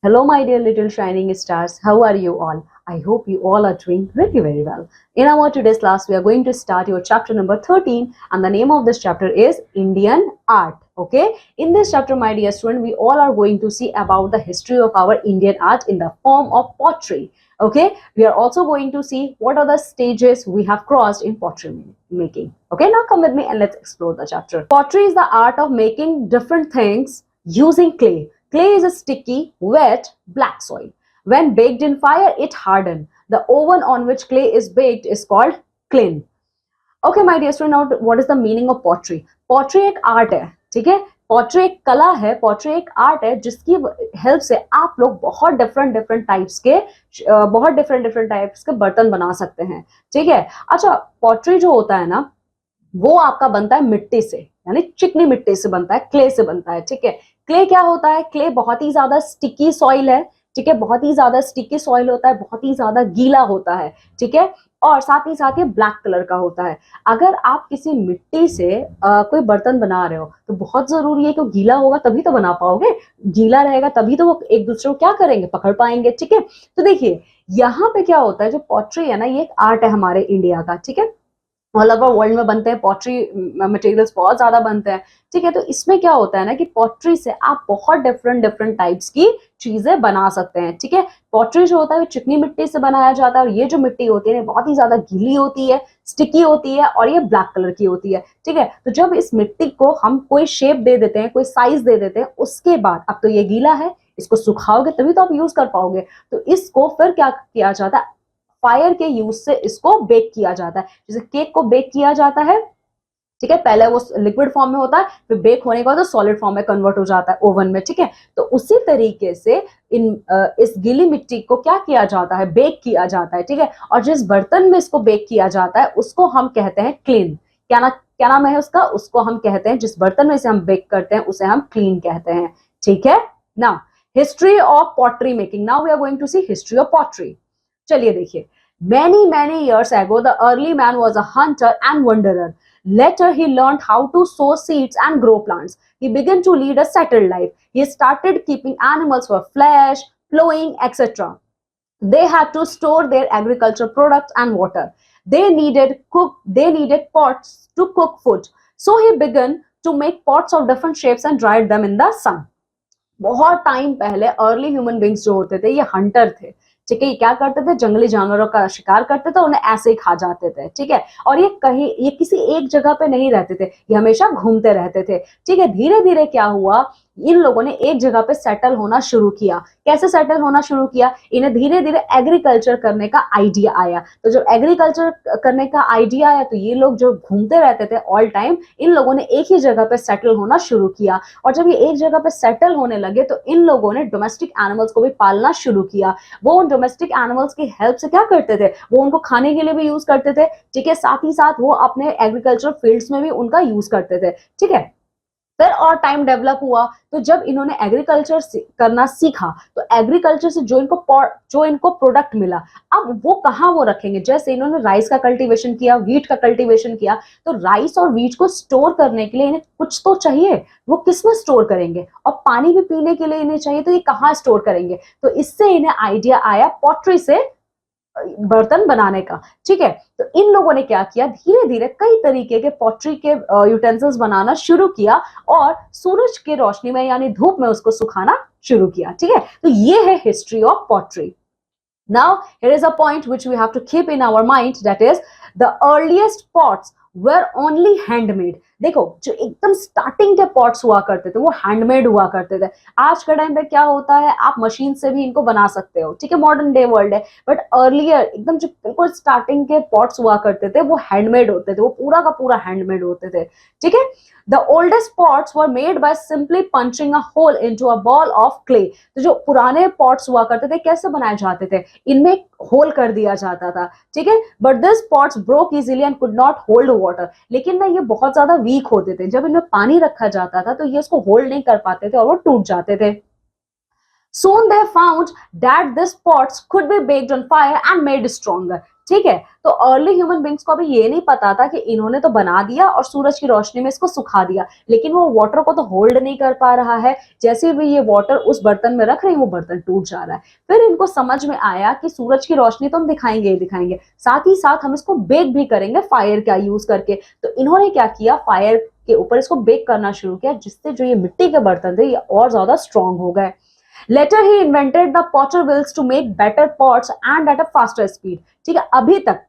Hello, my dear little shining stars. How are you all? I hope you all are doing really very well. In our today's class, we are going to start your chapter number 13, and the name of this chapter is Indian Art. Okay, in this chapter, my dear student, we all are going to see about the history of our Indian art in the form of pottery. Okay, we are also going to see what are the stages we have crossed in pottery making. Okay, now come with me and let's explore the chapter. Pottery is the art of making different things using clay. Clay is a sticky, wet, black soil. When baked in fire, it hardens. The oven on which clay is baked is called kiln. Okay my dear student, now what is the meaning of pottery? Pottery एक art है, ठीक है। Pottery एक कला है, pottery एक art है जिसकी हेल्प से आप लोग बहुत डिफरेंट टाइप्स के बर्तन बना सकते हैं, ठीक है। अच्छा, पॉटरी जो होता है ना, वो आपका बनता है मिट्टी से, यानी चिकनी मिट्टी से बनता है, क्ले से बनता है, ठीक है। क्ले क्या होता है? क्ले बहुत ही ज्यादा स्टिकी सॉइल है, ठीक है। बहुत ही ज्यादा स्टिकी सॉइल होता है, बहुत ही ज्यादा गीला होता है, ठीक है। और साथ ही साथ ये ब्लैक कलर का होता है। अगर आप किसी मिट्टी से कोई बर्तन बना रहे हो तो बहुत जरूरी है कि गीला होगा तभी तो बना पाओगे, गीला रहेगा तभी तो वो एक दूसरे को क्या करेंगे, पकड़ पाएंगे, ठीक है। तो देखिए यहाँ पे क्या होता है, जो पॉटरी है ना, ये एक आर्ट है हमारे इंडिया का, ठीक है। ऑल ओवर वर्ल्ड में बनते हैं पॉटरी मटेरियल्स, बहुत ज्यादा बनते हैं, ठीक है। तो इसमें क्या होता है ना कि पॉटरी से आप बहुत डिफरेंट टाइप्स की चीजें बना सकते हैं, ठीक है। पॉटरी जो होता है वो चिकनी मिट्टी से बनाया जाता है, और ये जो मिट्टी होती है बहुत ही ज्यादा गीली होती है, स्टिकी होती है, और ये ब्लैक कलर की होती है, ठीक है। तो जब इस मिट्टी को हम कोई शेप दे देते हैं, कोई साइज दे देते हैं, उसके बाद अब तो ये गीला है, इसको सुखाओगे तभी तो आप यूज कर पाओगे। तो इसको फिर क्या किया जाता है, फायर के यूज से इसको बेक किया जाता है। जैसे केक को बेक किया जाता है, ठीक है, पहले वो लिक्विड फॉर्म में होता है, फिर बेक होने के बाद तो सॉलिड फॉर्म में कन्वर्ट हो जाता है ओवन में, ठीक है। तो उसी तरीके से इस गीली मिट्टी को क्या किया जाता है, बेक किया जाता है, ठीक है। और जिस बर्तन में इसको बेक किया जाता है उसको हम कहते हैं क्लीन। क्या नाम है उसका? उसको हम कहते हैं, जिस बर्तन में इसे हम बेक करते हैं उसे हम क्लीन कहते हैं, ठीक है ना। History of pottery making, now we are going to see history of pottery. चलिए देखिए, many years ago the early man was a hunter and wanderer. Later he learned how to sow seeds and grow plants. He began to lead a settled life. He started keeping animals for flesh, plowing, etc. They had to store their agricultural products and water. They needed pots to cook food. So he began to make pots of different shapes and dried them in the sun. बहुत time पहले early human beings जो होते थे ये Hunter थे, ठीक है। ये क्या करते थे, जंगली जानवरों का शिकार करते थे, उन्हें ऐसे ही खा जाते थे, ठीक है। और ये किसी एक जगह पे नहीं रहते थे, ये हमेशा घूमते रहते थे, ठीक है। धीरे धीरे क्या हुआ, इन लोगों ने एक जगह पे सेटल होना शुरू किया। कैसे सेटल होना शुरू किया? इन्हें धीरे धीरे एग्रीकल्चर करने का आइडिया आया। तो जब एग्रीकल्चर करने का आइडिया आया तो ये लोग जो घूमते रहते थे ऑल टाइम, इन लोगों ने एक ही जगह पे सेटल होना शुरू किया। और जब ये एक जगह पे सेटल होने लगे तो इन लोगों ने डोमेस्टिक एनिमल्स को भी पालना शुरू किया। वो उन डोमेस्टिक एनिमल्स की हेल्प से क्या करते थे, वो उनको खाने के लिए भी यूज करते थे, ठीक है। साथ ही साथ वो अपने एग्रीकल्चर फील्ड्स में भी उनका यूज करते थे, ठीक है। फिर और टाइम डेवलप हुआ तो जब इन्होंने एग्रीकल्चर करना सीखा तो एग्रीकल्चर से जो इनको प्रोडक्ट मिला, अब वो कहाँ वो रखेंगे। जैसे इन्होंने राइस का कल्टीवेशन किया, व्हीट का कल्टीवेशन किया, तो राइस और व्हीट को स्टोर करने के लिए इन्हें कुछ तो चाहिए, वो किस में स्टोर करेंगे, और पानी भी पीने के लिए इन्हें चाहिए, तो ये कहाँ स्टोर करेंगे। तो इससे इन्हें आइडिया आया पॉटरी से बर्तन बनाने का, ठीक है। तो इन लोगों ने क्या किया, धीरे धीरे कई तरीके के पॉटरी के यूटेंसिल्स बनाना शुरू किया और सूरज की रोशनी में यानी धूप में उसको सुखाना शुरू किया, ठीक है। तो ये है history of pottery. Now, here is a point which we have to keep in our mind, that is the earliest pots were only handmade. देखो, जो एकदम स्टार्टिंग के पॉट्स हुआ करते थे वो हैंडमेड हुआ करते थे। आज के टाइम पे क्या होता है, आप मशीन से भी इनको बना सकते हो, ठीक है, मॉडर्न डे वर्ल्ड है। बट अर्लियर एकदम जो बिल्कुल स्टार्टिंग के पॉट्स हुआ करते थे वो हैंडमेड होते थे, वो पूरा का पूरा हैंडमेड होते थे, ठीक है। The oldest pots were made by simply punching a hole into a ball of clay. तो जो पुराने पॉट्स हुआ करते थे कैसे बनाए जाते थे, इनमें होल कर दिया जाता था, ठीक है। But this pots broke easily and could not hold water. लेकिन ना ये बहुत ज्यादा वीक होते थे, जब इनमें पानी रखा जाता था तो ये इसको होल्ड नहीं कर पाते थे और वो टूट जाते थे। Soon they found that these pots could be baked on fire and made stronger. ठीक है। तो अर्ली ह्यूमन बींग्स को अभी ये नहीं पता था कि इन्होंने तो बना दिया और सूरज की रोशनी में इसको सुखा दिया, लेकिन वो वाटर को तो होल्ड नहीं कर पा रहा है। जैसे भी ये वाटर उस बर्तन में रख रही है वो बर्तन टूट जा रहा है। फिर इनको समझ में आया कि सूरज की रोशनी तो हम दिखाएंगे ही दिखाएंगे, साथ ही साथ हम इसको बेक भी करेंगे फायर का यूज करके। तो इन्होंने क्या किया, फायर के ऊपर इसको बेक करना शुरू किया, जिससे जो ये मिट्टी के बर्तन थे ये और ज्यादा स्ट्रांग हो गए। Later he invented the potter wheels to make better pots and at a faster speed। ठीक है, अभी तक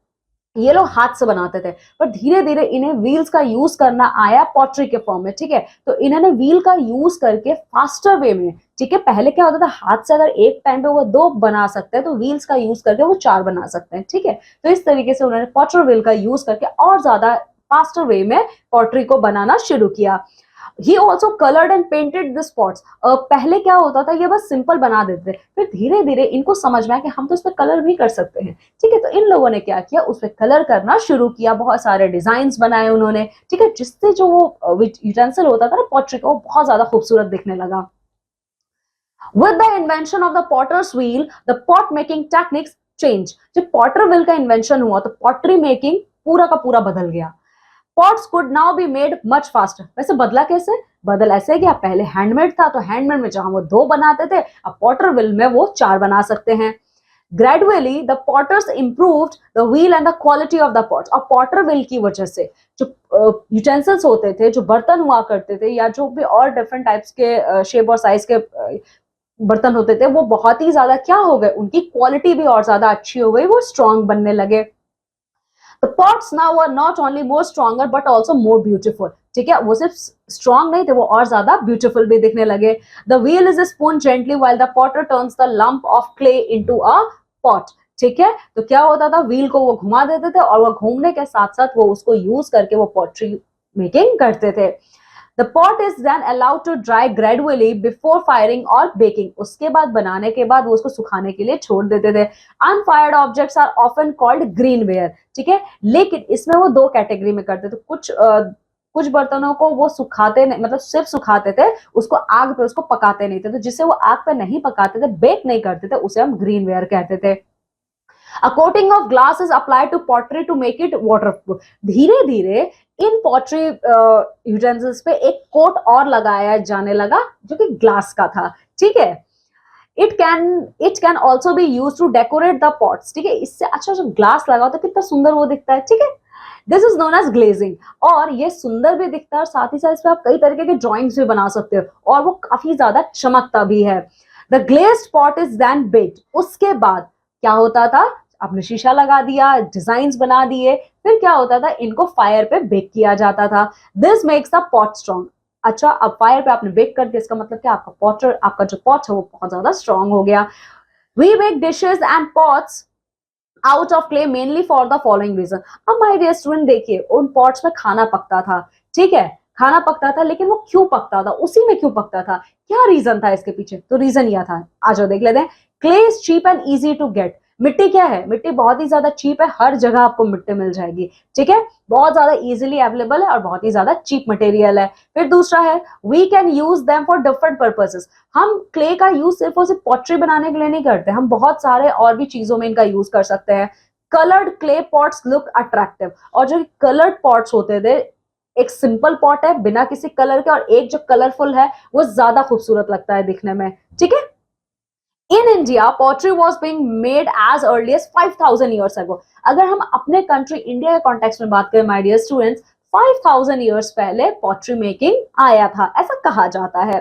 ये लोग हाथ से बनाते थे, पर धीरे धीरे इन्हें व्हील्स का यूज करना आया पॉटरी के फॉर्म में। ठीक है, तो इन्होंने व्हील का यूज करके फास्टर वे में, ठीक है, पहले क्या होता था हाथ से अगर एक टाइम पे वो 2 बना सकते हैं तो व्हील्स का यूज करके वो 4 बना सकते हैं। ठीक है, तो इस तरीके से उन्होंने पॉटर व्हील का यूज करके और ज्यादा फास्टर वे में पॉटरी को बनाना शुरू किया। He also colored and painted the spots। पहले क्या होता था, ये बस सिंपल बना देते थे, फिर धीरे धीरे इनको समझ में आया कि हम तो उस पर कलर भी कर सकते हैं। ठीक है, तो इन लोगों ने क्या किया, उस पर कलर करना शुरू किया, बहुत सारे डिजाइन्स बनाए उन्होंने। ठीक है, जिससे जो वो यूटेंसिल होता था ना पॉटरी का, वो बहुत ज्यादा खूबसूरत दिखने लगा। With the invention of the potter's wheel, the pot making techniques changed। जब पॉटर व्हील का इन्वेंशन हुआ तो पॉटरी मेकिंग पूरा का पूरा बदल गया। Pots could now be made much faster. वैसे बदला कैसे, बदल ऐसे कि पहले हैंडमेड था, तो हैंडमेड में जहां वो 2 बनाते थे, अब पॉटर व्हील में वो 4 बना सकते हैं। Gradually the potters improved the wheel and the quality of the pots. और पॉटर व्हील की वजह से जो यूटेंसिल्स होते थे, जो बर्तन हुआ करते थे, या जो भी और डिफरेंट टाइप्स के शेप और साइज के बर्तन होते थे, वो बहुत ही ज्यादा क्या हो गए, उनकी क्वालिटी भी और ज्यादा अच्छी हो गई, वो स्ट्रांग बनने लगे। The pots now are not only more stronger but also more beautiful। ठीक है, वो सिर्फ स्ट्रॉन्ग नहीं थे, वो और ज्यादा ब्यूटीफुल भी दिखने लगे। The wheel is spun gently while the potter turns the lump of clay into a pot। ठीक है, तो क्या होता था, व्हील को वो घुमा देते थे और वो घूमने के साथ साथ वो उसको यूज करके वो पॉटरी मेकिंग करते थे। The pot is then allowed to dry gradually before firing or baking। उसके बाद बनाने के बाद वो उसको सुखाने के लिए छोड़ देते थे। Unfired objects are often called greenware। ठीक है, लेकिन इसमें वो 2 कैटेगरी में करते थे। कुछ बर्तनों को वो सुखाते नहीं, मतलब सिर्फ सुखाते थे, उसको आग पे उसको पकाते नहीं थे, तो जिससे वो आग पे नहीं पकाते थे, बेक नहीं करते थे, उसे हम ग्रीनवेयर कहते थे। A coating of glass is applied to pottery to make it waterproof। धीरे धीरे इन पॉटरी यूटेंसिल्स पे एक कोट और लगाया जाने लगा जो कि ग्लास का था। ठीक है, it can also be use to decorate the pots. ठीक है, इससे अच्छा जो ग्लास लगा तो कितना सुंदर वो दिखता है। ठीक है, this is known as glazing. और ये सुंदर भी दिखता है और साथ ही साथ इस पे आप कई तरीके के ड्रॉइंग्स भी बना सकते हो और वो काफी ज्यादा चमकता भी है। The glazed pot is then baked. उसके बाद क्या होता था, आपने शीशा लगा दिया, डिजाइन्स बना दिए, फिर क्या होता था, इनको फायर पे बेक किया जाता था। This makes the pot strong. अच्छा, अब फायर पे आपने बेक कर दिया, इसका मतलब क्या, आपका जो पॉट है वो बहुत ज्यादा स्ट्रॉन्ग हो गया। We make dishes and pots out of clay mainly for the following reason. अब माय डियर स्टूडेंट देखिए, उन पॉट्स में खाना पकता था। ठीक है, खाना पकता था, लेकिन वो क्यों पकता था, उसी में क्यों पकता था, क्या रीजन था इसके पीछे, तो रीजन यह था, आज देख लेते हैं। Clay is cheap and easy to get. मिट्टी क्या है, मिट्टी बहुत ही ज्यादा चीप है, हर जगह आपको मिट्टी मिल जाएगी। ठीक है, बहुत ज्यादा इजीली अवेलेबल है और बहुत ही ज्यादा चीप मटेरियल है। फिर दूसरा है, we can use them for different purposes. हम क्ले का यूज सिर्फ और सिर्फ पॉटरी बनाने के लिए नहीं करते, हम बहुत सारे और भी चीजों में इनका यूज कर सकते हैं। Coloured clay pots look attractive. और जो कलर्ड पॉट्स होते थे, एक सिंपल पॉट है बिना किसी कलर के, और एक जो कलरफुल है वो ज्यादा खूबसूरत लगता है दिखने में। ठीक है, In India, pottery was being made as early as 5000 years ago। अगर हम अपने कंट्री इंडिया के कॉन्टेक्स्ट में बात करें, माय डियर स्टूडेंट्स, 5000 years पहले पॉटरी मेकिंग आया था, ऐसा कहा जाता है।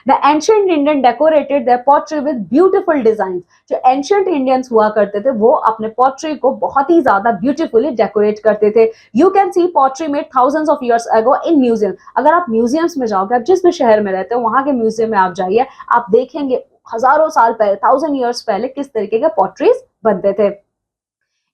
The ancient Indian decorated their pottery with beautiful designs। जो ancient Indians हुआ करते थे वो अपने pottery को बहुत ही ज्यादा beautifully decorate करते थे। You can see pottery made thousands of years ago in museum। अगर आप म्यूजियम्स में जाओगे, आप जिस भी शहर में रहते हो वहां के म्यूजियम में आप जाइए, आप देखेंगे हजारों साल पहले, 1000 years पहले किस तरीके के पॉटरीज बनते थे।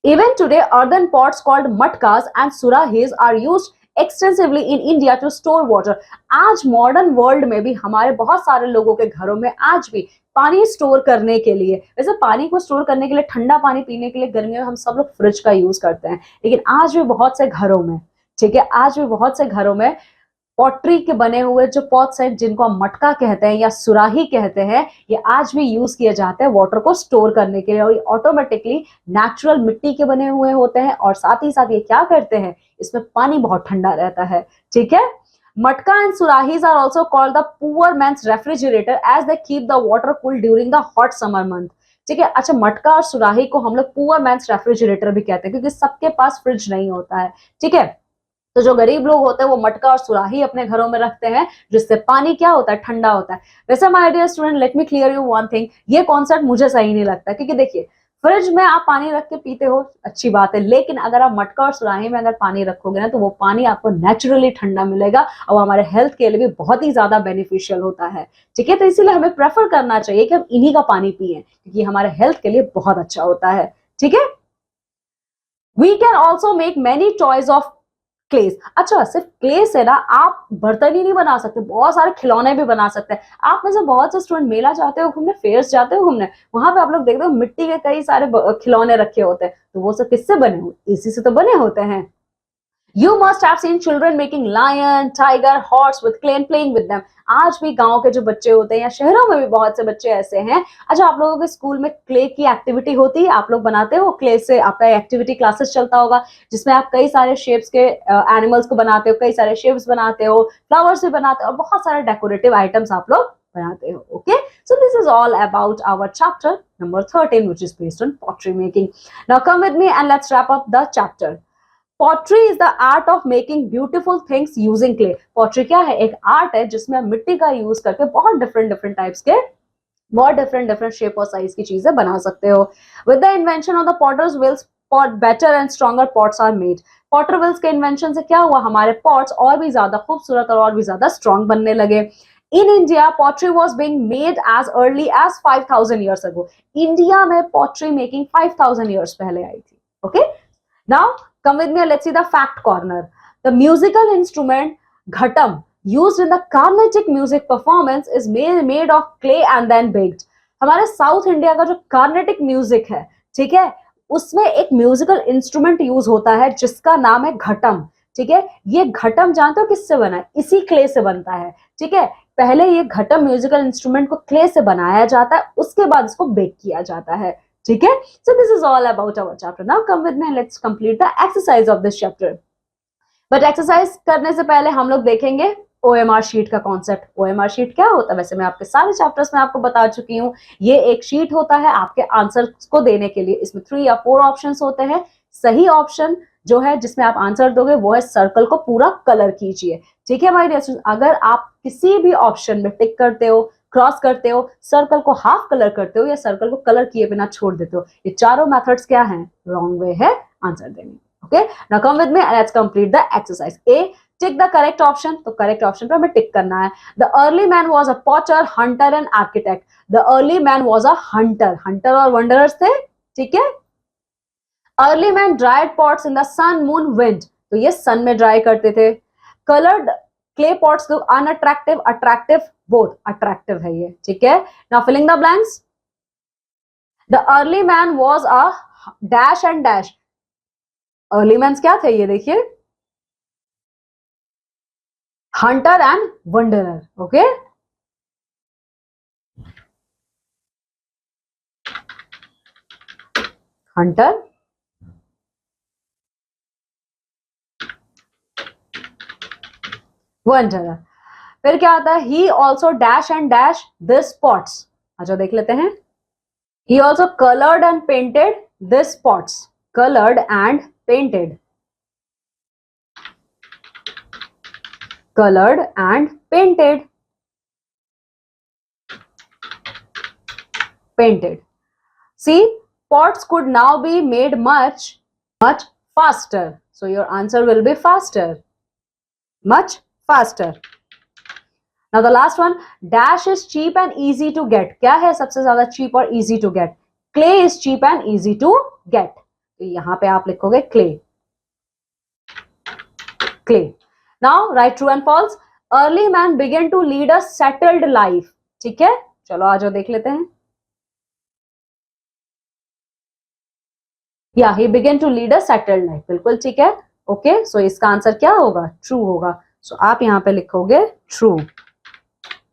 Even today, earthen pots called matkas and surahis are used extensively in India to store water। आज मॉडर्न वर्ल्ड में भी हमारे बहुत सारे लोगों के घरों में आज भी पानी स्टोर करने के लिए, वैसे पानी को स्टोर करने के लिए, ठंडा पानी पीने के लिए गर्मियों में हम सब लोग फ्रिज का यूज करते हैं, लेकिन आज भी बहुत से घरों में, ठीक है, आज भी बहुत से घरों में पॉटरी के बने हुए जो पॉट्स हैं, जिनको हम मटका कहते हैं या सुराही कहते हैं, ये आज भी यूज किए जाते हैं वाटर को स्टोर करने के लिए, और ये ऑटोमेटिकली नेचुरल मिट्टी के बने हुए होते हैं, और साथ ही साथ ये क्या करते हैं, इसमें पानी बहुत ठंडा रहता है, ठीक है। Matka and surahis are also called the poor man's refrigerator as they keep the water cool during the hot summer month, ठीक है। अच्छा, मटका और सुराही को हम लोग पुअर मैन्स रेफ्रिजरेटर भी कहते हैं, क्योंकि सबके पास फ्रिज नहीं होता है, ठीक है। तो जो गरीब लोग होते हैं वो मटका और सुराही अपने घरों में रखते हैं, जिससे पानी क्या होता है, ठंडा होता है। वैसे my dear student, let me clear you one thing, ये कॉन्सेप्ट मुझे सही नहीं लगता, क्योंकि देखिए, फ्रिज में आप पानी रख के पीते हो, अच्छी बात है, लेकिन अगर आप मटका और सुराही में अगर पानी रखोगे ना, तो वो पानी आपको नेचुरली ठंडा मिलेगा, और हमारे हेल्थ के लिए भी बहुत ही ज्यादा बेनिफिशियल होता है, ठीक है। तो इसीलिए हमें प्रेफर करना चाहिए कि हम इन्हीं का पानी पिए, क्योंकि हमारे हेल्थ के लिए बहुत अच्छा होता है, ठीक है। We can also make many toys of clays. अच्छा, सिर्फ क्ले से ना आप बर्तन ही नहीं बना सकते, बहुत सारे खिलौने भी बना सकते हैं। आप में से बहुत से स्टूडेंट मेला जाते हो घूमने, फेयर्स जाते हो घूमने, वहां पे आप लोग देखते हो मिट्टी के कई सारे खिलौने रखे होते हैं, तो वो सब किससे बने होते, इसी से तो बने होते हैं। You must have seen children making lion, tiger, horse with clay and playing with them. आज भी गांव के जो बच्चे होते हैं या शहरों में भी बहुत से बच्चे ऐसे हैं। अच्छा, आप लोगों के स्कूल में क्ले की एक्टिविटी होती है, आप लोग बनाते हो क्ले से, आपका एक्टिविटी क्लासेस चलता होगा, जिसमें आप कई सारे शेप्स के एनिमल्स को बनाते हो, कई सारे शेप्स बनाते हो, फ्लावर्स भी बनाते हो, और बहुत सारे डेकोरेटिव आइटम्स आप लोग बनाते हो, okay. So this is all about our chapter number 13, which is based on pottery making. Now come with me and let's wrap up the chapter. Pottery is the art of making beautiful things using clay. Pottery क्या है, एक art है जिसमें मिट्टी का use करके बहुत different different types के, बहुत डिफरेंट डिफरेंट शेप और साइज की चीजें बना सकते हो। With the invention of the potters wheels, pot better and stronger pots are made. Potter wheels के इन्वेंशन से क्या हुआ, हमारे पॉट्स और भी ज्यादा खूबसूरत और भी ज्यादा स्ट्रॉन्ग बनने लगे। In India pottery was being made as early as 5000 years ago. India में पॉटरी मेकिंग 5000 ईयर्स पहले आई थी, okay. Now come with me and let's see the fact corner. The musical instrument ghatam used in the Carnatic music performance is made of clay and then baked. हमारे south India का जो Carnatic music है, ठीक है, उसमें एक musical instrument use होता है जिसका नाम है घटम, ठीक है। ये घटम जानते हो किससे बना है, इसी क्ले से बनता है, ठीक है। पहले ये घटम म्यूजिकल इंस्ट्रूमेंट को क्ले से बनाया जाता है, उसके बाद इसको बेक किया जाता है, ठीक है। So this is all about our chapter. Now come with me and let's complete the exercise of this chapter. But exercise करने से पहले हम लोग देखेंगे OMR शीट का कॉन्सेप्ट। OMR शीट क्या होता है, वैसे मैं आपके सारे चैप्टर्स में आपको बता चुकी हूँ। ये एक शीट होता है आपके आंसर को देने के लिए, इसमें 3 या 4 ऑप्शंस होते हैं। सही ऑप्शन जो है जिसमें आप आंसर दोगे वो है सर्कल को पूरा कलर कीजिए, ठीक है माय डियर स्टूडेंट्स। अगर आप किसी भी ऑप्शन में टिक करते हो, क्रॉस करते हो, सर्कल को हाफ कलर करते हो, या सर्कल को कलर किए बिना छोड़ देते हो, ये चारों मेथड्स क्या हैं, रॉन्ग वे है आंसर देने, okay. Now come with me and let's complete the exercise. A, tick the correct option, तो करेक्ट ऑप्शन पे हमें टिक करना है। The early man was a potter, hunter and architect. The early man was a hunter, hunter और wanderers थे, ठीक है। Early man dried pots in the sun moon wind, तो ये सन में ड्राई करते थे। Coloured clay pots look unattractive, attractive, both, attractive है ये, ठीक है। Now filling the blanks. The early man was a dash and dash. Early man क्या थे, ये देखिए, hunter and wanderer, okay. Hunter, wanderer. फिर क्या आता है, he also dash and dash this pots. अच्छा देख लेते हैं। He also colored and painted these pots. Colored and painted. Colored and painted. Painted. See, pots could now be made much faster. So your answer will be faster. Much faster. Now the last one, dash is cheap and easy to get. क्या है सबसे ज्यादा cheap और easy to get? Clay is cheap and easy to get. तो यहां पे आप लिखोगे clay. Clay. Now write true and false. Early man began to lead a settled life. ठीक है, चलो आ जाओ देख लेते हैं। Yeah, he began to lead a settled life. बिल्कुल ठीक है, ओके। सो इसका आंसर क्या होगा, ट्रू होगा। सो आप यहाँ पे लिखोगे ट्रू।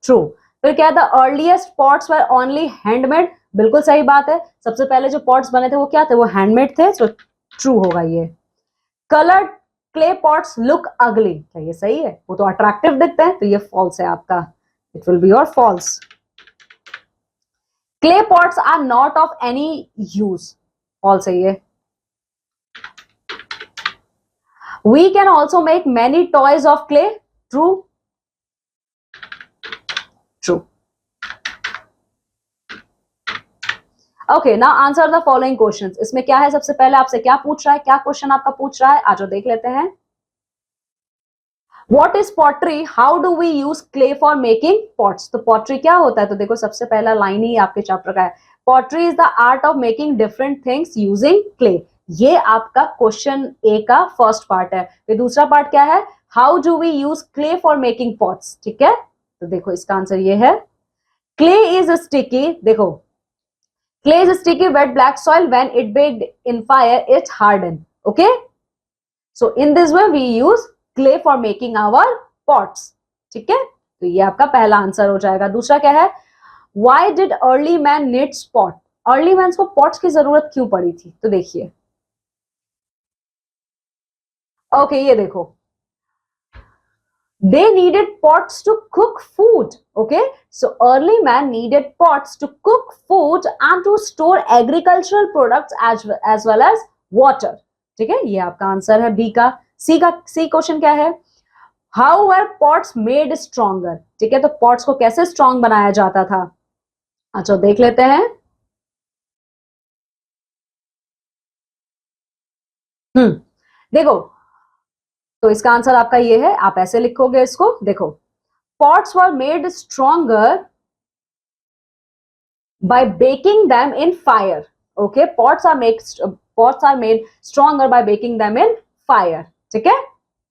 ट्रू। फिर क्या है, the earliest pots were only handmade, बिल्कुल सही बात है, सबसे पहले जो पॉट्स बने थे वो क्या थे, वो हैंडमेड थे, तो ट्रू होगा ये। कलर्ड क्ले पॉट्स लुक अगली, क्या ये सही है, वो तो अट्रैक्टिव दिखते हैं, तो ये फॉल्स है आपका, it will be your false. Clay pots are not of any use, false है ये। We can also make many toys of clay, true। True। Okay, now answer the following questions। इसमें क्या है, सबसे पहले आपसे क्या पूछ रहा है, क्या क्वेश्चन आपका पूछ रहा है, आज देख लेते हैं। What is pottery? How do we use clay for making pots? तो pottery क्या होता है, तो देखो सबसे पहला लाइन ही आपके चैप्टर का है, pottery is the art of making different things using clay। ये आपका क्वेश्चन ए का फर्स्ट पार्ट है। फिर दूसरा पार्ट क्या है, how do we use clay for making pots, ठीक है, तो देखो इसका आंसर ये है, क्ले इज स्टिकी, देखो clay is sticky wet black soil when it baked in fire it harden, okay, so in this way we use clay for making our pots, ठीक है, तो ये आपका पहला आंसर हो जाएगा। दूसरा क्या है, why did early man needs pot, early man को पॉट्स की जरूरत क्यों पड़ी थी, तो देखिए ओके, ये देखो, they needed pots to cook food, okay, so early man needed pots to cook food and to store agricultural products as well as water, ठीक है, ये आपका आंसर है बी का। सी क्वेश्चन क्या है, how were pots made stronger, ठीक है, तो pots को कैसे स्ट्रॉन्ग बनाया जाता था, अच्छा देख लेते हैं। देखो, तो इसका आंसर आपका ये है, आप ऐसे लिखोगे इसको, देखो, pots were made stronger by baking them in fire, okay, pots are made stronger by baking them in fire, ठीक है।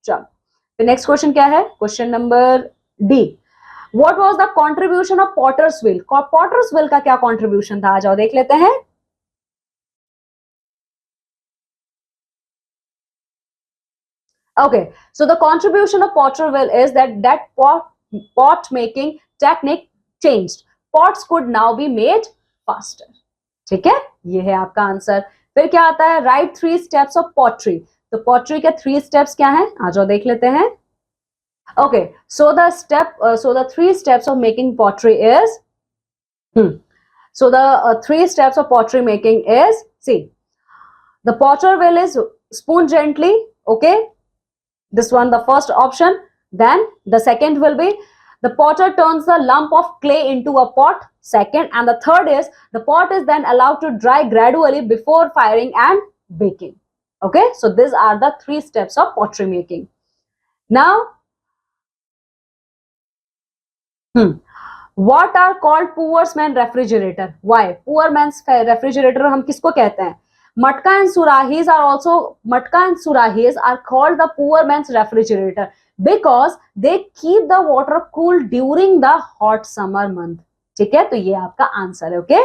चलो नेक्स्ट क्वेश्चन क्या है, question number D, what was the contribution of potters wheel, potters wheel का क्या contribution था, आ जाओ देख लेते हैं। Okay, so the contribution of potter wheel is that pot making technique changed. Pots could now be made faster. ठीक है, ये है आपका आंसर। फिर क्या आता है, राइट 3 स्टेप्स ऑफ पॉटरी, तो पॉटरी के 3 स्टेप्स क्या हैं, आ जाओ देख लेते हैं। Okay, so the 3 steps of making pottery is, so the 3 steps of pottery making is, see, the potter wheel is spoon gently, okay, this one the first option, then the second will be the potter turns the lump of clay into a pot, second, and the third is the pot is then allowed to dry gradually before firing and baking, okay, so these are the 3 steps of pottery making. Now what are called poor man's refrigerator, why poor man's refrigerator हम किसको कहते हैं, Matka and surahis are called the poor man's refrigerator because they keep the water cool during the hot summer month, ठीक है, तो ये आपका answer है, ओके।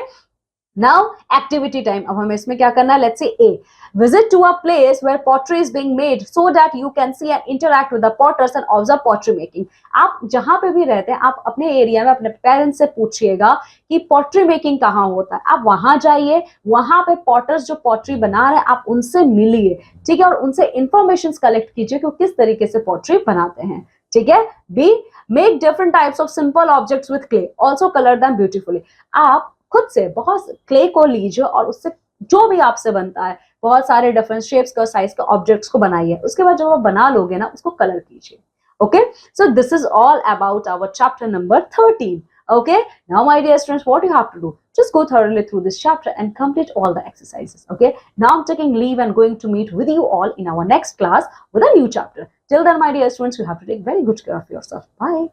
नाउ एक्टिविटी टाइम, अब हमें इसमें क्या करना है, let's say A, visit to a place where pottery is being made so that you can see and interact with the potters and observe pottery making। आप जहां पे भी रहते हैं, आप अपने एरिया में अपने पेरेंट्स से पूछिएगा कि पॉटरी मेकिंग कहाँ होता है, आप वहां जाइए, वहां पे पॉटर्स जो पॉटरी बना रहे हैं आप उनसे मिलिए, ठीक है, और उनसे इंफॉर्मेशन कलेक्ट कीजिए कि वो किस तरीके से पॉटरी बनाते हैं, ठीक है। B, make different types of simple objects with clay, also colour them beautifully, आप खुद से बहुत क्ले को लीजिए और उससे जो भी आपसे बनता है बहुत सारे डिफरेंट शेप्स का, साइज का ऑब्जेक्ट्स को बनाइए, उसके बाद जब आप बना लोगे ना उसको कलर कीजिए, okay. So this is all about our chapter number 13, okay, now my dear students, what you have to do, just go thoroughly through this chapter and complete all the exercises, okay. Now I'm taking leave and going to meet with you all in our next class with a new chapter. Till then my dear students, you have to take very good care of yourself. Bye.